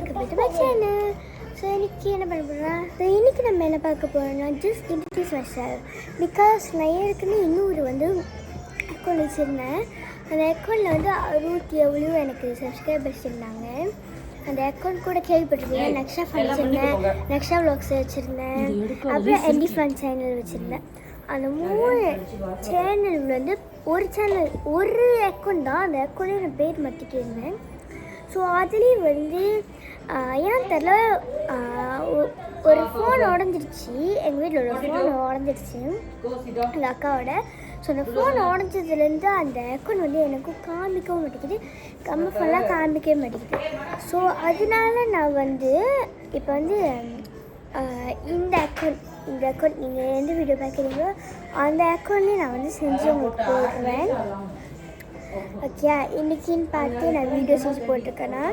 welcome back to my channel. So இன்றைக்கி என்ன பண்ண போகிறேன், ஸோ இன்றைக்கி நம்ம என்ன பார்க்க போகிறோம்னா just introduce my self. Because நான் ஏற்கனவே இன்னொரு அக்கௌண்ட் வச்சுருந்தேன். அந்த அக்கௌண்ட்டில் 60 எனக்கு சப்ஸ்கிரைபர்ஸ் இருந்தாங்க. அந்த அக்கௌண்ட் கூட கேள்விப்பட்டிருக்கேன். நக்ஷா ஃபன் வச்சுருந்தேன், நக்ஷா விளாக்ஸ் வச்சுருந்தேன், அப்புறம் என்டி ஃபன் சேனல் வச்சுருந்தேன். அந்த 3 சேனல் ஒரு அக்கௌண்ட் தான். அந்த அக்கௌண்ட்டே நான் பேர் மாற்றிட்டு இருந்தேன். ஸோ அதுலேயும் ஏன் தெரில, ஒரு ஃபோன் உடஞ்சிருச்சு. எங்கள் வீட்டில் ஒரு ஃபோன் உடஞ்சிருச்சு அந்த அக்காவோட. ஸோ அந்த ஃபோன் உடஞ்சதுலேருந்து அந்த அக்கௌண்ட் எனக்கும் காமிக்கவும் மாட்டேங்குது, கம்ம ஃபோன்லாம் காமிக்கவே மாட்டேங்குது. ஸோ அதனால நான் இப்போ இந்த அக்கௌண்ட் நீங்கள் எந்த வீடியோ பார்க்குறீங்களோ அந்த அக்கௌண்ட்லேயே நான் செஞ்சு உங்களுக்கு போடுவேன். ஓகே, இன்றைக்கின்னு பார்த்து நான் வீடியோ செஞ்சு போட்டிருக்கேன்னா,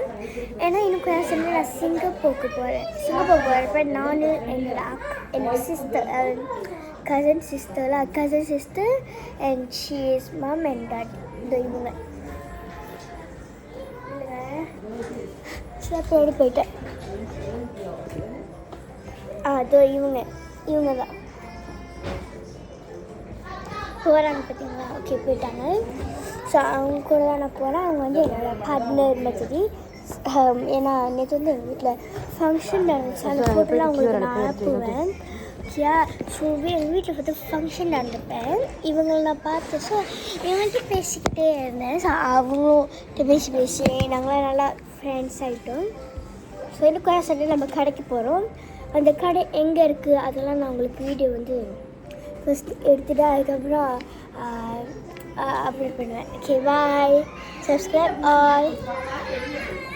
ஏன்னா இன்னும் நான் சிங்கப்பூருக்கு போகிறப்ப நான் என்னோட sister, cousin sister and she is mum and dad. இவங்க தேடி போயிட்டேன். அதோ இவங்க தான் போகிறாங்க பார்த்தீங்களா. ஓகே, போயிட்டாங்க. ஸோ அவங்க கூட தான் நான் போகிறேன். அவங்க என்னோடய பார்ட்னர் மாதிரி. ஏன்னா நேற்று எங்கள் வீட்டில் ஃபங்க்ஷன் நடந்துச்சு. அந்த ஃபோட்டோலாம் அவங்களுக்கு நான் அனுப்புவேன். ஓகே, ஸோ எங்கள் வீட்டில் ஃபங்க்ஷன் நடந்துப்பேன். இவங்களை நான் பார்த்தேன். ஸோ இவங்கள்ட்ட பேசிக்கிட்டே இருந்தேன். ஸோ அவங்களும் பேசி நாங்களாம் நல்லா ஃப்ரெண்ட்ஸ் ஆகிட்டோம். ஸோ இன்னும் நம்ம கடைக்கு போகிறோம். அந்த கடை எங்கே இருக்குது அதெல்லாம் நான் உங்களுக்கு வீடியோ ஃபஸ்ட் எடுத்துகிட்டு அதுக்கப்புறம் அப்லோட் பண்ணுவேன். Okay, bye. Subscribe all.